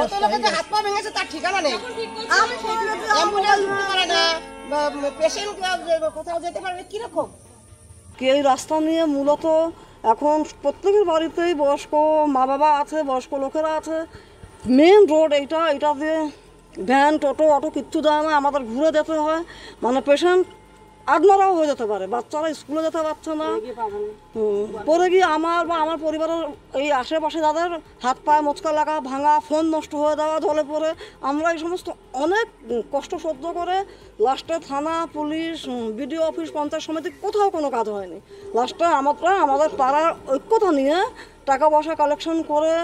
কত লোকের যে হাত পা ভেঙেছে তার ঠিকানা নেই, অ্যাম্বুলেন্স উঠতে পারে না, পেশেন্ট কোথাও যেতে পারবে কিরকম। এই রাস্তা নিয়ে মূলত এখন প্রত্যেকের বাড়িতেই বয়স্ক মা বাবা আছে, বয়স্ক লোকেরা আছে। মেন রোড এটা দিয়ে ভ্যান টোটো অটো কিচ্ছু যায় না, আমাদের ঘুরে যেতে হয়। মানে পেশেন্ট আদমারাও হয়ে যেতে পারে, বাচ্চারা স্কুলে যেতে পারছে না, পরে গিয়ে আমার বা আমার পরিবারের এই আশেপাশে যাদের হাত পায়ে মোচকা লাগা, ভাঙা, ফোন নষ্ট হয়ে যাওয়া, জলে পড়ে, আমরা এই সমস্ত অনেক কষ্ট সহ্য করে লাস্টে থানা, পুলিশ, বিডিও অফিস, পঞ্চায়েত সমিতি কোথাও কোনো কাজ হয়নি। লাস্টে আমাদের পাড়ার ঐক্যতা নিয়ে টাকা পয়সা কালেকশন করে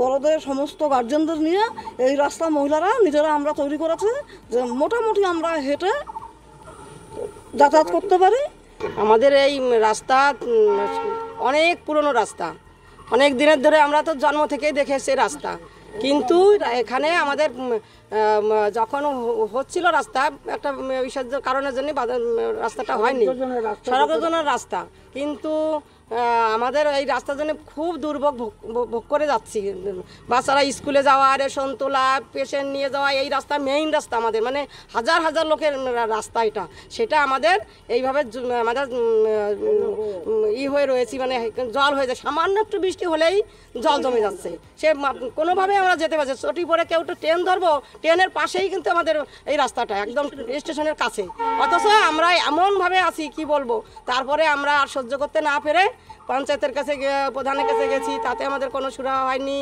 বড়দের সমস্ত গার্জেনদের নিয়ে এই রাস্তা মহিলারা নিজেরা আমরা তৈরি করেছি যে মোটামুটি আমরা হেঁটে যাতায়াত করতে পারি। আমাদের এই রাস্তা অনেক পুরনো রাস্তা, অনেক দিনের ধরে আমরা তো জন্ম থেকেই দেখে এসেছি রাস্তা, কিন্তু এখানে আমাদের যখন হচ্ছিল রাস্তা একটা বিশেষ কারণের জন্য রাস্তাটা হয়নি, সড়কের জন্য রাস্তা, কিন্তু আমাদের এই রাস্তার জন্য খুব দুর্ভোগ ভোগ করে যাচ্ছি। বাচ্চারা স্কুলে যাওয়া, রেশন তোলা, পেশেন্ট নিয়ে যাওয়া, এই রাস্তা মেইন রাস্তা আমাদের, মানে হাজার হাজার লোকের রাস্তা এটা, সেটা আমাদের এইভাবে আমাদের হয়ে রয়েছি, মানে জল হয়ে যায়, সামান্য একটু বৃষ্টি হলেই জল জমে যাচ্ছে, সে কোনোভাবে আমরা যেতে পারছি। চটি পরে কেউ একটু ট্রেন ধরবো, ট্রেনের পাশেই কিন্তু আমাদের এই রাস্তাটা একদম স্টেশনের কাছে, অথচ আমরা এমনভাবে আছি কি বলবো। তারপরে আমরা আর সহ্য করতে না পেরে পঞ্চায়েতের কাছে প্রধানের কাছে গেছি, তাতে আমাদের কোনো সুরাহা হয়নি।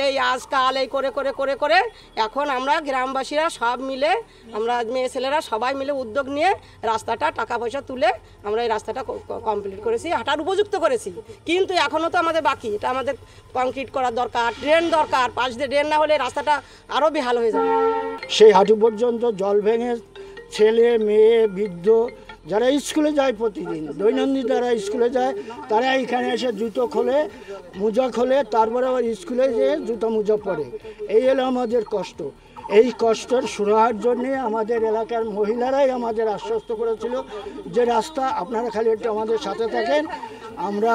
এই আজকাল এই করে করে করে করে এখন আমরা গ্রামবাসীরা সব মিলে, আমরা মেয়ে ছেলেরা সবাই মিলে উদ্যোগ নিয়ে রাস্তাটা টাকা পয়সা তুলে আমরা এই রাস্তাটা কমপ্লিট করেছি, হাঁটার উপযুক্ত করেছি। কিন্তু এখনও তো আমাদের বাকি, এটা আমাদের কংক্রিট করার দরকার, ড্রেন দরকার, পাশ দিয়ে ড্রেন না হলে রাস্তাটা আরও বেহাল হয়ে যাবে। সেই হাঁটু পর্যন্ত জল ভেঙে ছেলে মেয়ে বৃদ্ধ যারা স্কুলে যায়, প্রতিদিন দৈনন্দিন যারা স্কুলে যায়, তারা এখানে এসে জুতো খোলে, মোজা খোলে, তারপরে আবার স্কুলে যেয়ে জুতো মোজা পরে। এই হলো আমাদের কষ্ট। এই কষ্টের সুরাহার জন্যে আমাদের এলাকার মহিলারাই আমাদের আশ্বস্ত করেছিল যে রাস্তা আপনারা খালি একটু আমাদের সাথে থাকেন, আমরা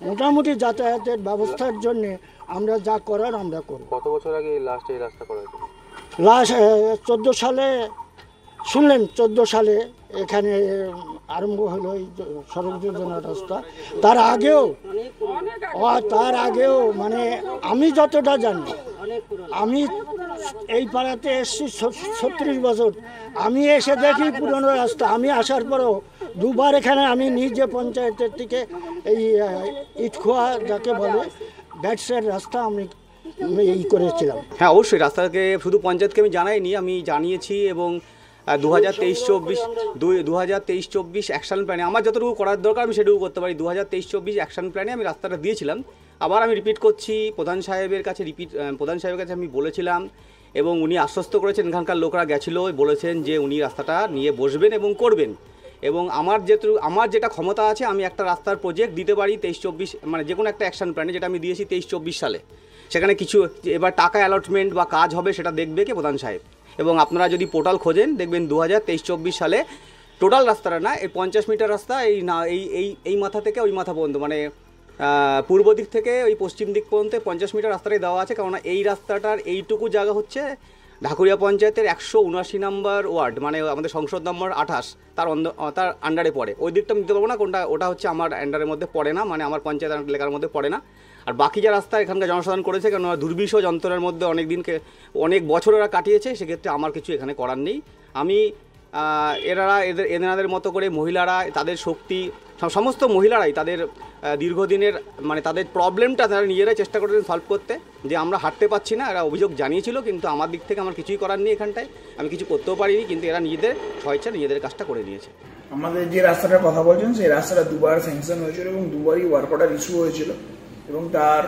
মোটামুটি যাতায়াতের ব্যবস্থার জন্যে আমরা যা করার আমরা করব। কত বছর আগে লাস্ট এই রাস্তা করা হয়েছিল? লাস্ট 14 সালে শুনলেন, 14 সালে এখানে আরম্ভ হলো এই সড়ক যোজনা রাস্তা। তার আগেও মানে আমি যতটা জানি, আমি এই পাড়াতে এসেছি 36 বছর, আমি এসে দেখি পুরনো রাস্তা। আমি আসার পরেও দুবার এখানে আমি নিজে পঞ্চায়েতের থেকে এই ইটখোয়া যাকে বলে ব্যাটসের রাস্তা আমি করেছিলাম। হ্যাঁ, অবশ্যই রাস্তাকে শুধু পঞ্চায়েতকে আমি জানাইনি, আমি জানিয়েছি। এবং 2023-24 অ্যাকশন প্ল্যানে আমার যতটুকু করার দরকার আমি সেটুকু করতে পারি। 2023-24 অ্যাকশন প্ল্যানে আমি রাস্তাটা দিয়েছিলাম। আবার আমি রিপিট করছি, প্রধান সাহেবের কাছে আমি বলেছিলাম এবং উনি আশ্বস্ত করেছেন। এখানকার লোকরা গেছিলো, বলেছেন যে উনি রাস্তাটা নিয়ে বসবেন এবং করবেন। এবং আমার যেটা ক্ষমতা আছে, আমি একটা রাস্তার প্রজেক্ট দিতে পারি 23-24, মানে যে কোনো একটা অ্যাকশন প্ল্যানে, যেটা আমি দিয়েছি 23-24 সালে। সেখানে কিছু এবার টাকা অ্যালটমেন্ট বা কাজ হবে, সেটা দেখবে কি প্রধান সাহেব। এবং আপনারা যদি পোর্টাল খোঁজেন দেখবেন 2023-24 সালে টোটাল রাস্তাটা না, এই 50 মিটার রাস্তা, এই মাথা থেকে ওই মাথা পর্যন্ত, মানে পূর্ব দিক থেকে ওই পশ্চিম দিক পর্যন্ত 50 মিটার রাস্তাটাই দেওয়া আছে। কেননা এই রাস্তাটার এইটুকু জায়গা হচ্ছে ঢাকুরিয়া পঞ্চায়েতের 179 নম্বর ওয়ার্ড, মানে আমাদের সংসদ নম্বর 28, তার আন্ডারে পড়ে। ওই দিকটা আমি দিতে পারবো না, কোনটা ওটা হচ্ছে আমার আন্ডারের মধ্যে পড়ে না, মানে আমার পঞ্চায়েত এলাকার মধ্যে পড়ে না। আর বাকি যে রাস্তা এখানকার জনসাধারণ করেছে, কেন দুর্বিষহ যন্ত্রণার মধ্যে অনেক বছর ওরা কাটিয়েছে, সেক্ষেত্রে আমার কিছু এখানে করার নেই। আমি এনাদের মতো করে মহিলারা তাদের শক্তি, সমস্ত মহিলারাই তাদের দীর্ঘদিনের মানে তাদের প্রবলেমটা তারা নিজেরাই চেষ্টা করেছেন সলভ করতে, যে আমরা হাঁটতে পারছি না। এরা অভিযোগ জানিয়েছিল, কিন্তু আমার দিক থেকে আমার কিছুই করার নেই, এখানটায় আমি কিছু করতেও পারিনি, কিন্তু এরা নিজেদের স্বেচ্ছা নিজেদের কাজটা করে নিয়েছে। আমাদের যে রাস্তাটার কথা বলছেন, সেই রাস্তাটা দুবার স্যাংশন হয়েছিল এবং দুবারই ওয়ার্ক অর্ডার ইস্যু হয়েছিল, এবং তার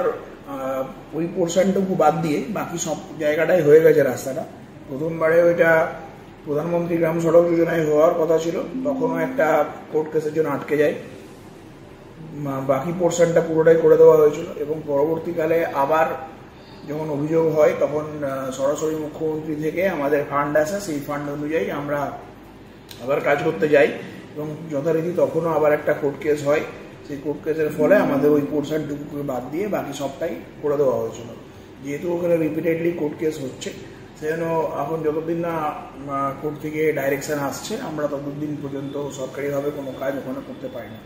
ওই পোর্শনটুকু বাদ দিয়ে বাকি সব জায়গাটাই হয়ে গেছে রাস্তাটা। প্রথমবারে ওইটা প্রধানমন্ত্রী গ্রাম সড়ক যোজনায় হওয়ার কথা ছিল, তখনও একটা কোর্ট কেসের জন্য আটকে যায়। বাকি পোর্শনটা পুরোটাই করে দেওয়া হয়েছিল, এবং পরবর্তীকালে আবার যখন অভিযোগ হয় তখন সরাসরি মুখ্যমন্ত্রী থেকে আমাদের ফান্ড আসে, সেই ফান্ড অনুযায়ী আমরা আবার কাজ করতে যাই, এবং যথারীতি তখনও আবার একটা কোর্ট কেস হয়। সেই কোর্ট কেসের ফলে আমাদের ওই পোর্শনটুকুকে বাদ দিয়ে বাকি সবটাই করে দেওয়া হয়েছিল। যেহেতু ওখানে রিপিটেডলি কোর্ট কেস হচ্ছে, সেজন্য এখন যতদিন না কোর্ট থেকে ডাইরেকশন আসছে আমরা ততদিন পর্যন্ত সরকারিভাবে কোনো কাজ ওখানে করতে পারি না।